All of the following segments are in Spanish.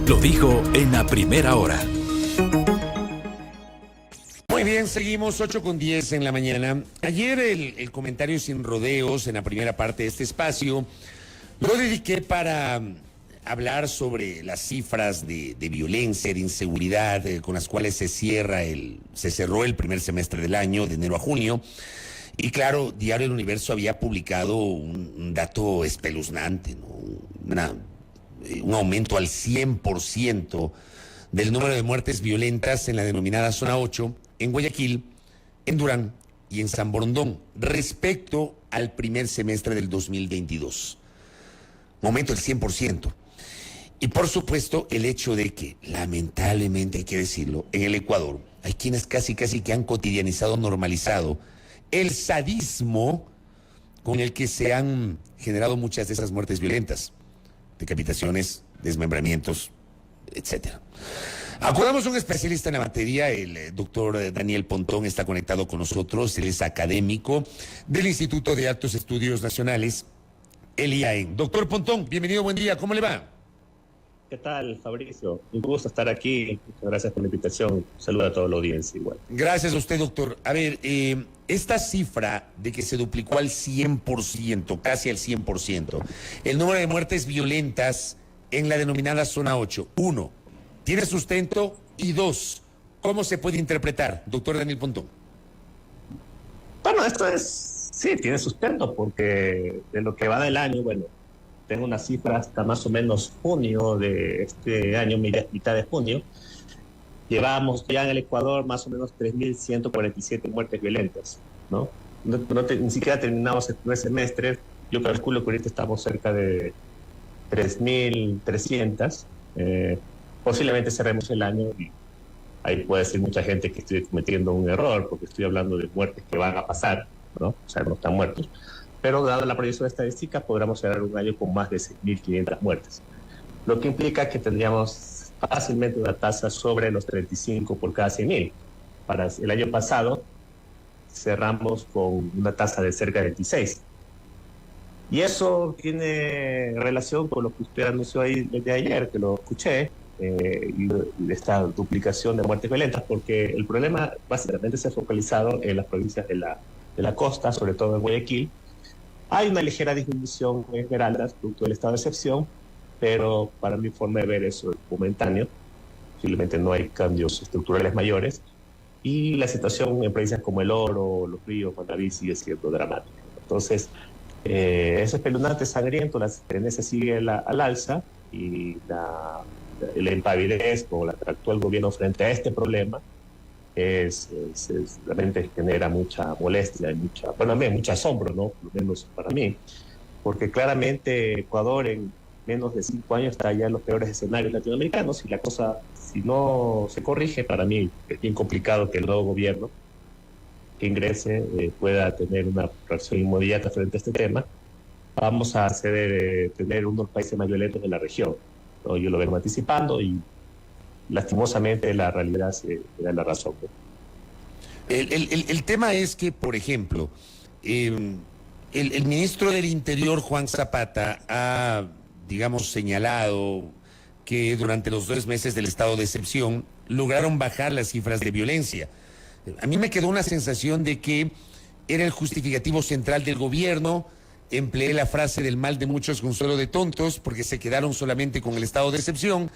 Lo dijo en la primera hora. Muy bien, seguimos 8:10 en la mañana. Ayer el comentario sin rodeos en la primera parte de este espacio lo dediqué para hablar sobre las cifras de violencia, de inseguridad con las cuales se cerró el primer semestre del año, de enero a junio. Y claro, Diario del Universo había publicado un dato espeluznante, ¿no? Un aumento al 100% del número de muertes violentas en la denominada Zona 8, en Guayaquil, en Durán y en San Borondón, respecto al primer semestre del 2022. Un aumento del 100%. Y por supuesto, el hecho de que, lamentablemente hay que decirlo, en el Ecuador hay quienes casi que han cotidianizado, normalizado el sadismo con el que se han generado muchas de esas muertes violentas. Decapitaciones, desmembramientos, etcétera. Acudamos a un especialista en la materia, el doctor Daniel Pontón está conectado con nosotros, él es académico del Instituto de Altos Estudios Nacionales, el IAEN. Doctor Pontón, bienvenido, buen día, ¿cómo le va? ¿Qué tal, Fabricio? Un gusto estar aquí, muchas gracias por la invitación, saludo a toda la audiencia igual. Gracias a usted, doctor. A ver, esta cifra de que se duplicó al 100%, casi al 100%, el número de muertes violentas en la denominada Zona 8, 1, ¿tiene sustento? Y 2, ¿cómo se puede interpretar, doctor Daniel Pontón? Bueno, sí, tiene sustento, porque de lo que va del año, bueno, tengo una cifra hasta más o menos junio de este año, mitad de junio, llevamos ya en el Ecuador más o menos 3.147 muertes violentas, ¿no? Ni siquiera terminamos el primer semestre, yo calculo que ahorita estamos cerca de 3.300, posiblemente cerremos el año y ahí puede decir mucha gente que estoy cometiendo un error porque estoy hablando de muertes que van a pasar, ¿no? O sea, no están muertos. Pero dada la proyección estadística, podríamos cerrar un año con más de 6.500 muertes. Lo que implica que tendríamos fácilmente una tasa sobre los 35 por cada 100.000. Para el año pasado cerramos con una tasa de cerca de 26. Y eso tiene relación con lo que usted anunció ahí desde ayer, que lo escuché, y esta duplicación de muertes violentas, porque el problema básicamente se ha focalizado en las provincias de la costa, sobre todo en Guayaquil. Hay una ligera disminución en Esmeraldas, producto del estado de excepción, pero para mi forma de ver eso es momentáneo. Posiblemente no hay cambios estructurales mayores. Y la situación en provincias como El Oro, Los Ríos, Manaví sigue siendo dramática. Entonces, es espeluznante, sangriento, la tendencia sigue al alza y la impavidez o la que actúa el gobierno frente a este problema realmente genera mucha molestia y mucho asombro, ¿no? Por lo menos para mí, porque claramente Ecuador en menos de 5 años está ya en los peores escenarios latinoamericanos y la cosa, si no se corrige, para mí es bien complicado que el nuevo gobierno que ingrese pueda tener una reacción inmediata frente a este tema. Vamos a tener uno de los países más violentos de la región, ¿no? Yo lo vengo anticipando y lastimosamente la realidad se da la razón. El tema es que, por ejemplo, el ministro del Interior, Juan Zapata, ha, digamos, señalado que durante los 2 meses del estado de excepción lograron bajar las cifras de violencia. A mí me quedó una sensación de que era el justificativo central del gobierno. Empleé la frase del mal de muchos, consuelo de tontos, porque se quedaron solamente con el estado de excepción.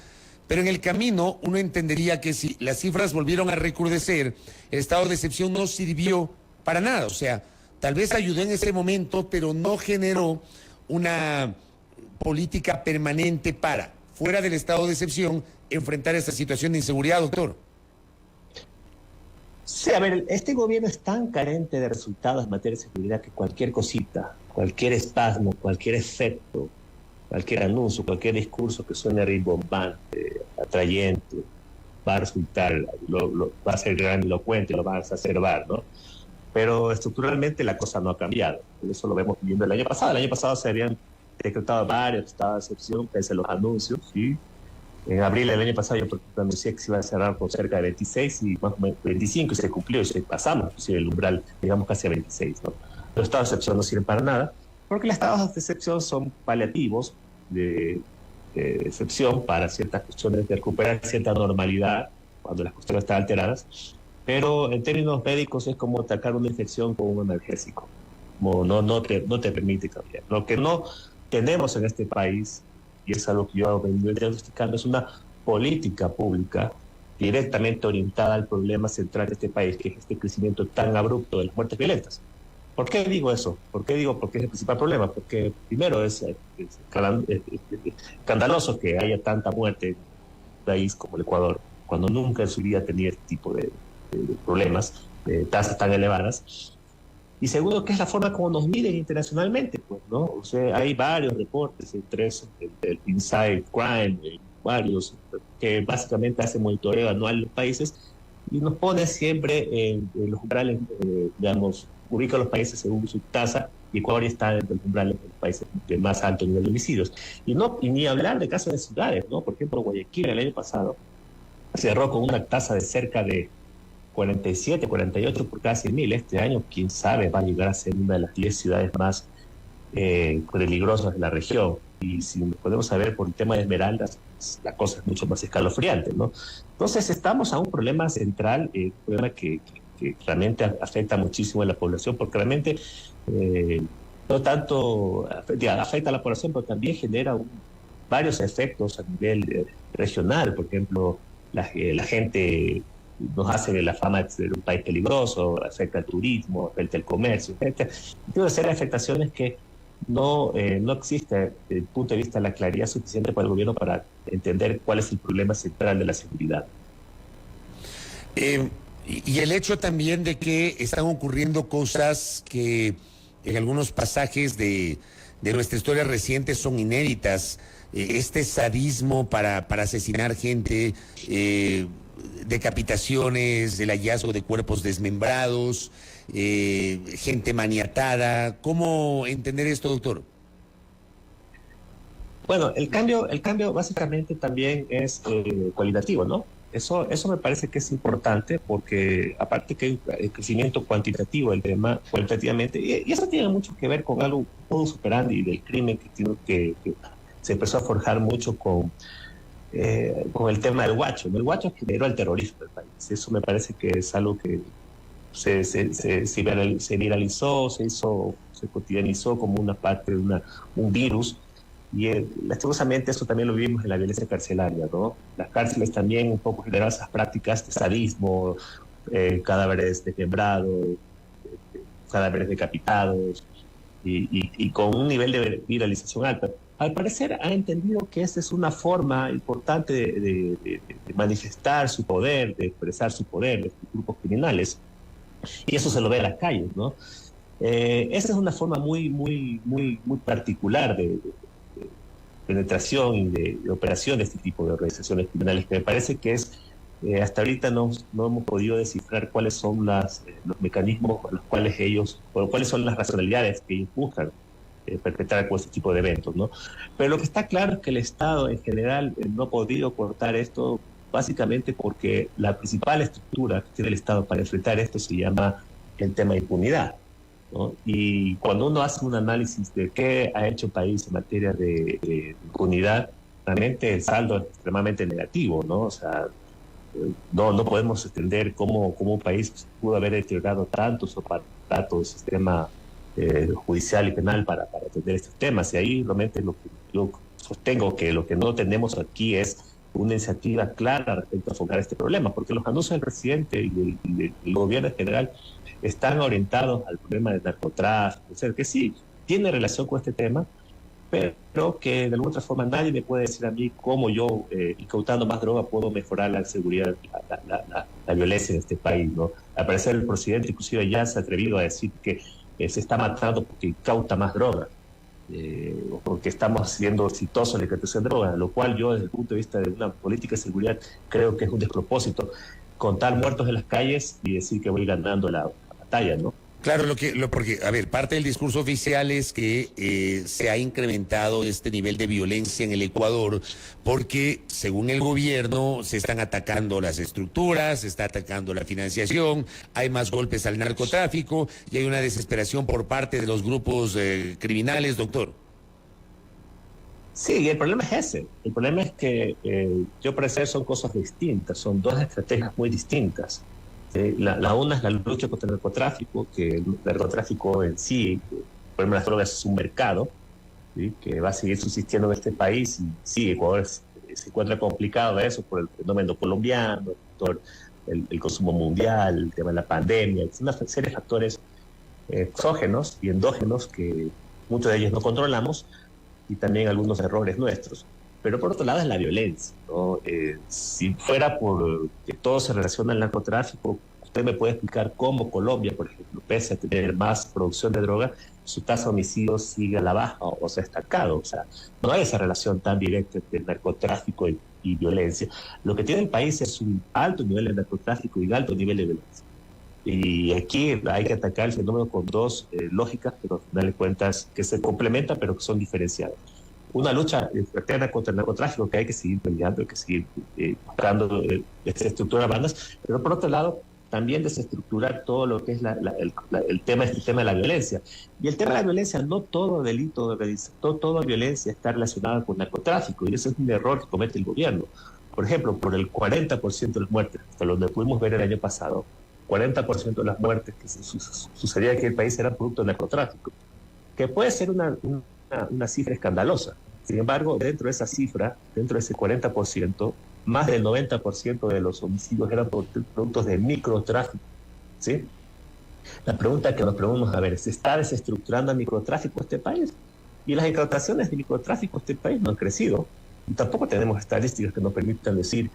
Pero en el camino uno entendería que si las cifras volvieron a recrudecer, el estado de excepción no sirvió para nada. O sea, tal vez ayudó en ese momento, pero no generó una política permanente para, fuera del estado de excepción, enfrentar esta situación de inseguridad, doctor. Sí, a ver, este gobierno es tan carente de resultados en materia de seguridad que cualquier cosita, cualquier espasmo, cualquier efecto, cualquier anuncio, cualquier discurso que suene rimbombante, atrayente, va a resultar, va a ser grandilocuente, lo va a exacerbar, ¿no? Pero estructuralmente la cosa no ha cambiado. Eso lo vemos viendo el año pasado. El año pasado se habían decretado varios estados de excepción, pese a los anuncios, ¿sí? En abril del año pasado yo anuncié que se iba a cerrar con cerca de 26 y más o menos 25 y se cumplió y se pasamos el umbral, digamos casi a 26, ¿no? Los estados de excepción no sirven para nada porque los estados de excepción son paliativos excepción para ciertas cuestiones de recuperar cierta normalidad cuando las cuestiones están alteradas, pero en términos médicos es como atacar una infección con un analgésico, como no te permite cambiar. Lo que no tenemos en este país, y es algo que yo vengo diagnosticando, es una política pública directamente orientada al problema central de este país, que es este crecimiento tan abrupto de las muertes violentas. ¿Por qué digo eso? ¿Por qué digo? Porque es el principal problema. Porque primero es escandaloso que haya tanta muerte en un país como el Ecuador, cuando nunca en su vida tenía este tipo de problemas, de tasas tan elevadas. Y segundo, que es la forma como nos miden internacionalmente, pues, ¿no? O sea, hay varios reportes, entre esos, el Inside Crime, varios, que básicamente hacen monitoreo anual de los países y nos pone siempre en los umbrales, digamos, ubica a los países según su tasa, y Ecuador está entre los umbrales de los países de más alto nivel de homicidios. Y ni hablar de casos de ciudades, ¿no? Por ejemplo, Guayaquil el año pasado cerró con una tasa de cerca de 47, 48 por cada 100.000. Este año, quién sabe, va a llegar a ser una de las 10 ciudades más peligrosas de la región. Y si nos podemos saber por el tema de Esmeraldas, pues, la cosa es mucho más escalofriante, ¿no? Entonces estamos a un problema central, un problema que realmente afecta muchísimo a la población, porque realmente no tanto afecta a la población, pero también genera varios efectos a nivel regional. Por ejemplo, la gente nos hace la fama de ser un país peligroso, afecta el turismo, afecta el comercio, afecta una serie de afectaciones que no existe desde el punto de vista de la claridad suficiente para el gobierno para entender cuál es el problema central de la seguridad. Y el hecho también de que están ocurriendo cosas que en algunos pasajes de nuestra historia reciente son inéditas. Este sadismo para asesinar gente, decapitaciones, el hallazgo de cuerpos desmembrados, gente maniatada. ¿Cómo entender esto, doctor? Bueno, el cambio básicamente también es cualitativo, ¿no? Eso me parece que es importante, porque aparte que hay el crecimiento cuantitativo del tema, cualitativamente, y eso tiene mucho que ver con algo, un superandi del crimen que se empezó a forjar mucho con el tema del Guacho. El Guacho generó el terrorismo del país. Eso me parece que es algo que se viralizó, se cotidianizó como una parte de un virus. Y lastimosamente eso también lo vivimos en la violencia carcelaria, ¿no? Las cárceles también un poco generaron esas prácticas de sadismo, cadáveres desmembrados, cadáveres decapitados, y con un nivel de viralización alta. Al parecer ha entendido que esa es una forma importante de manifestar su poder, de expresar su poder de estos grupos criminales, y eso se lo ve en las calles, ¿no? Esa es una forma muy particular de penetración y de operación de este tipo de organizaciones criminales, que me parece que es, hasta ahorita no hemos podido descifrar cuáles son los mecanismos con los cuales o cuáles son las racionalidades que ellos buscan perpetrar con este tipo de eventos, ¿no? Pero lo que está claro es que el Estado en general no ha podido cortar esto, básicamente porque la principal estructura que tiene el Estado para enfrentar esto se llama el tema de impunidad, ¿no? Y cuando uno hace un análisis de qué ha hecho el país en materia de impunidad, realmente el saldo es extremadamente negativo, ¿no? O sea, no podemos entender cómo un país pudo haber deteriorado tanto su aparato, el sistema judicial y penal para atender estos temas. Y ahí realmente lo que yo sostengo, que lo que no tenemos aquí es una iniciativa clara respecto a enfocar este problema, porque los anuncios del presidente y del gobierno en general están orientados al problema del narcotráfico, o sea, que sí tiene relación con este tema, pero que de alguna otra forma nadie me puede decir a mí cómo yo, incautando más droga, puedo mejorar la seguridad, la violencia en este país, ¿no? Al parecer el presidente inclusive ya se ha atrevido a decir que se está matando porque incauta más droga, o porque estamos siendo exitosos en la incautación de droga, lo cual yo desde el punto de vista de una política de seguridad creo que es un despropósito contar muertos en las calles y decir que voy ganando la batalla, ¿no? Claro, porque, a ver, parte del discurso oficial es que se ha incrementado este nivel de violencia en el Ecuador porque, según el gobierno, se están atacando las estructuras, se está atacando la financiación, hay más golpes al narcotráfico y hay una desesperación por parte de los grupos criminales, doctor. Sí, el problema es ese. El problema es que yo parecer son cosas distintas, son dos estrategias muy distintas. La una es la lucha contra el narcotráfico, que el narcotráfico en sí, por ejemplo, las drogas es un mercado, ¿sí?, que va a seguir subsistiendo en este país. Y sí, Ecuador se encuentra complicado eso por el fenómeno colombiano, el consumo mundial, el tema de la pandemia, es una serie de factores exógenos y endógenos que muchos de ellos no controlamos, y también algunos errores nuestros. Pero por otro lado es la violencia, ¿no? Si fuera por que todo se relaciona al narcotráfico, usted me puede explicar cómo Colombia, por ejemplo, pese a tener más producción de droga, su tasa de homicidios sigue a la baja o se ha estancado. O sea, no hay esa relación tan directa entre narcotráfico y violencia. Lo que tiene el país es un alto nivel de narcotráfico y un alto nivel de violencia. Y aquí hay que atacar el fenómeno con dos lógicas, pero al final de cuentas que se complementan, pero que son diferenciadas. Una lucha fraterna contra el narcotráfico que hay que seguir peleando, hay que seguir buscando desestructurar bandas, pero por otro lado también desestructurar todo lo que es el tema de la violencia. Y el tema de la violencia, no todo delito, toda violencia está relacionada con narcotráfico, y ese es un error que comete el gobierno. Por ejemplo, por el 40% de las muertes, hasta donde pudimos ver el año pasado, 40% de las muertes que sucedía aquí en el país eran producto de narcotráfico, que puede ser una cifra escandalosa. Sin embargo, dentro de esa cifra, dentro de ese 40%, más del 90% de los homicidios eran productos de microtráfico, ¿sí? La pregunta que nos preguntamos, a ver, ¿se está desestructurando el microtráfico este país? Y las incautaciones de microtráfico este país no han crecido. Y tampoco tenemos estadísticas que nos permitan decir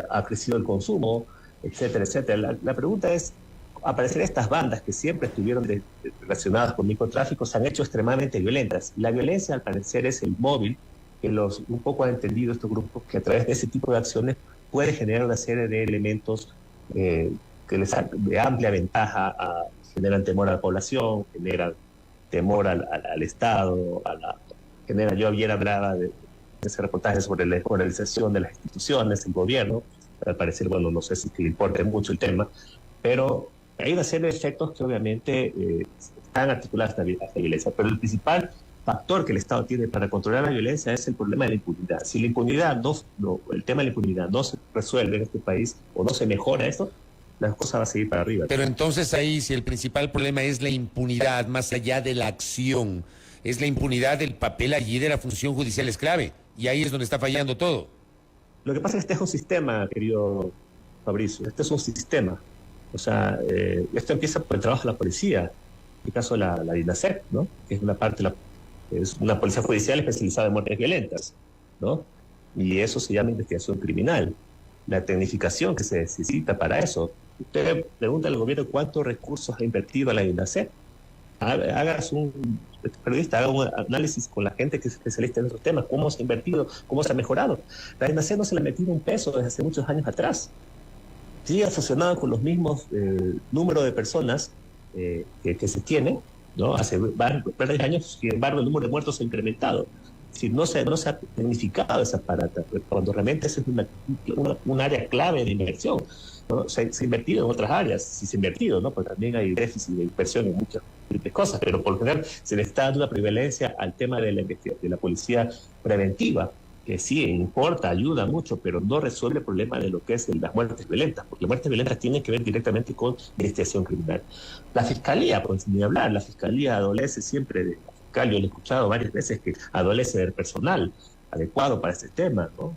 ha crecido el consumo, etcétera, etcétera. La pregunta es, aparecer estas bandas que siempre estuvieron relacionadas con microtráfico se han hecho extremadamente violentas. Y la violencia, al parecer, es el móvil que un poco han entendido estos grupos, que a través de ese tipo de acciones puede generar una serie de elementos que les dan de amplia ventaja, generan temor a la población, generan temor al Estado, yo ayer hablaba de ese reportaje sobre la desmoralización de las instituciones, el gobierno. Al parecer, bueno, no sé si le importa mucho el tema, pero hay una serie de efectos que obviamente están articulados a esta violencia. Pero el principal factor que el Estado tiene para controlar la violencia es el problema de la impunidad. Si la impunidad el tema de la impunidad no se resuelve en este país o no se mejora esto, la cosa va a seguir para arriba. Pero entonces ahí, si el principal problema es la impunidad, más allá de la acción, es la impunidad, el papel allí de la función judicial es clave. Y ahí es donde está fallando todo. Lo que pasa es que este es un sistema, querido Fabricio, este es un sistema. O sea, esto empieza por el trabajo de la policía, en el caso de la DINASEP, ¿no?, que es es una policía judicial especializada en muertes violentas, ¿no? Y eso se llama investigación criminal. La tecnificación que se necesita para eso. Usted pregunta al gobierno cuántos recursos ha invertido a la DINASEP. Haga un análisis con la gente que es especialista en esos temas, cómo se ha invertido, cómo se ha mejorado. La DINASEP no se le ha metido un peso desde hace muchos años atrás. Sí ha funcionado con los mismos número de personas que se tiene, ¿no?, hace varios años. Sin embargo, el número de muertos se ha incrementado. Si no se ha tecnificado ese aparato, cuando realmente es un área clave de inversión, ¿no? Se ha invertido en otras áreas, sí se ha invertido, ¿no?, porque también hay déficit de inversión en muchas cosas, pero por lo general se le está dando una prevalencia al tema de la policía preventiva, que sí importa, ayuda mucho, pero no resuelve el problema de lo que es las muertes violentas, porque las muertes violentas tienen que ver directamente con investigación criminal. La fiscalía, pues ni hablar, la fiscalía adolece siempre de yo le he escuchado varias veces que adolece del personal adecuado para este tema, ¿no?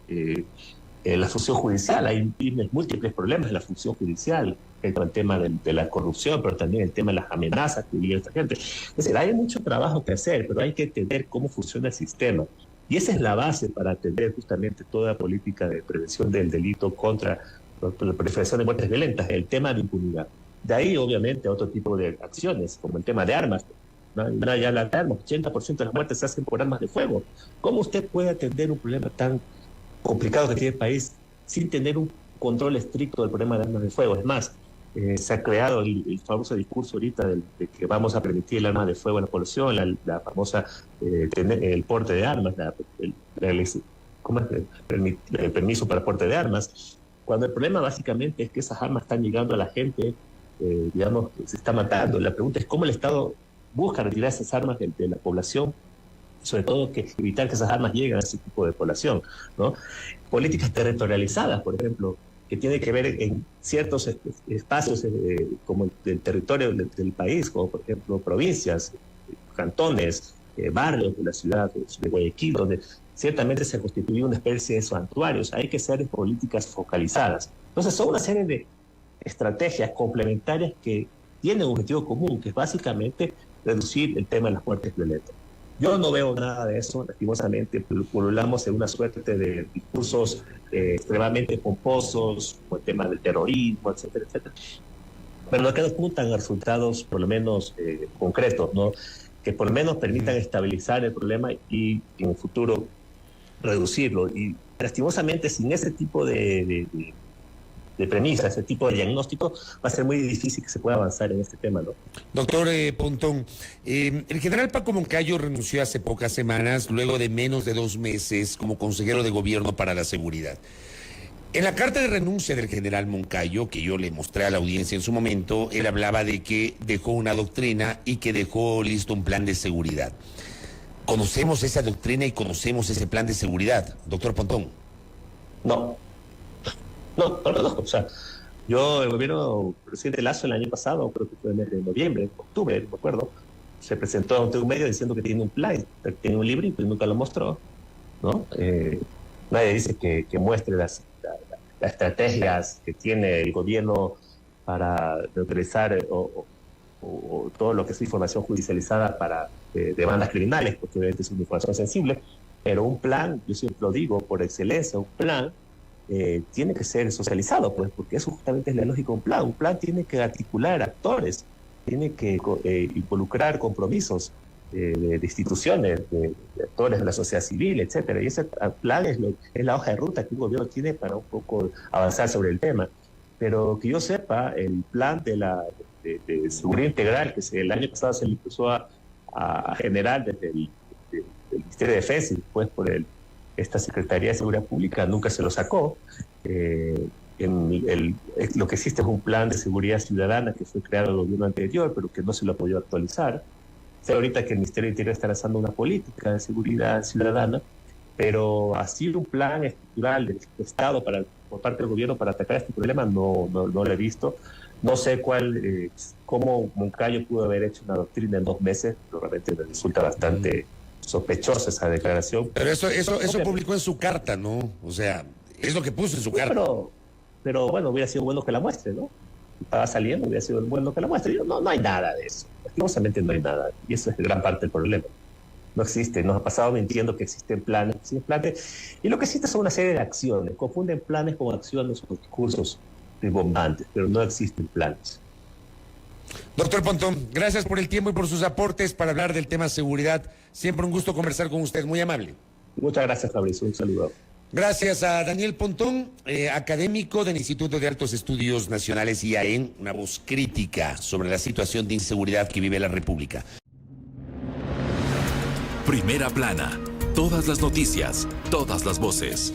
La función judicial, hay múltiples problemas en la función judicial, el tema de la corrupción, pero también el tema de las amenazas que vive esta gente. Es decir, hay mucho trabajo que hacer, pero hay que entender cómo funciona el sistema. Y esa es la base para atender justamente toda política de prevención del delito contra la proliferación de muertes violentas, el tema de impunidad. De ahí, obviamente, otro tipo de acciones, como el tema de armas. ¿No? Ya las armas, 80% de las muertes se hacen por armas de fuego. ¿Cómo usted puede atender un problema tan complicado que tiene el país sin tener un control estricto del problema de armas de fuego? Es más, se ha creado el famoso discurso ahorita de que vamos a permitir el arma de fuego en la población, la famosa el porte de armas, el permiso para porte de armas, cuando el problema básicamente es que esas armas están llegando a la gente, se está matando. La pregunta es cómo el Estado busca retirar esas armas de la población sobre todo que evitar que esas armas lleguen a ese tipo de población, ¿no? Políticas territorializadas, por ejemplo, que tiene que ver en ciertos espacios como el territorio del país, como por ejemplo provincias, cantones, barrios de la ciudad de Guayaquil, donde ciertamente se constituye una especie de santuarios. Hay que hacer políticas focalizadas. Entonces son una serie de estrategias complementarias que tienen un objetivo común, que es básicamente reducir el tema de las muertes violentas. Yo no veo nada de eso, lastimosamente, pululamos en una suerte de discursos extremadamente pomposos, como el tema del terrorismo, etcétera, etcétera. Pero no que apuntan a resultados, por lo menos concretos, ¿no? Que por lo menos permitan estabilizar el problema y en el futuro reducirlo. Y lastimosamente, sin ese tipo de premisa, ese tipo de diagnóstico, va a ser muy difícil que se pueda avanzar en este tema, ¿no? Doctor Pontón, el general Paco Moncayo renunció hace pocas semanas, luego de menos de 2 meses como consejero de gobierno para la seguridad. En la carta de renuncia del general Moncayo, que yo le mostré a la audiencia en su momento, él hablaba de que dejó una doctrina y que dejó listo un plan de seguridad. ¿Conocemos esa doctrina y conocemos ese plan de seguridad, doctor Pontón? No, o sea, el gobierno presidente Lasso el año pasado, creo que fue en el mes de noviembre, octubre, no me acuerdo, se presentó ante un medio diciendo que tiene un plan, que tiene un librito y nunca lo mostró, ¿no? Nadie dice que muestre las estrategias que tiene el gobierno para neutralizar o todo lo que es información judicializada para demandas criminales, porque obviamente es una información sensible, pero un plan, yo siempre lo digo, por excelencia, un plan tiene que ser socializado, pues, porque eso justamente es la lógica de un plan. Un plan tiene que articular actores, tiene que involucrar compromisos de instituciones, de actores de la sociedad civil, etcétera. Y ese plan es la hoja de ruta que un gobierno tiene para un poco avanzar sobre el tema. Pero que yo sepa, el plan de seguridad integral que el año pasado se le empezó a generar desde el Ministerio de Defensa y después por esta Secretaría de Seguridad Pública nunca se lo sacó. Lo que existe es un plan de seguridad ciudadana que fue creado en el gobierno anterior, pero que no se lo apoyó a actualizar. Sé ahorita que el Ministerio de Interior está lanzando una política de seguridad ciudadana, pero así un plan estructural del Estado por parte del gobierno para atacar este problema no lo he visto. No sé cómo Moncayo pudo haber hecho una doctrina en 2 meses, pero realmente me resulta bastante sospechosa esa declaración. Pero eso publicó en su carta, ¿no? O sea, es lo que puso en su carta. Pero bueno, hubiera sido bueno que la muestre, ¿no? Estaba saliendo, hubiera sido bueno que la muestre. No hay nada de eso. Lastimosamente no hay nada. Y eso es gran parte del problema. No existe. Nos ha pasado mintiendo que existen planes. Y lo que existe son una serie de acciones. Confunden planes con acciones o discursos rimbombantes, pero no existen planes. Doctor Pontón, gracias por el tiempo y por sus aportes para hablar del tema seguridad. Siempre un gusto conversar con usted, muy amable. Muchas gracias, Fabricio. Un saludo. Gracias a Daniel Pontón, académico del Instituto de Altos Estudios Nacionales IAEN, una voz crítica sobre la situación de inseguridad que vive la República. Primera plana, todas las noticias, todas las voces.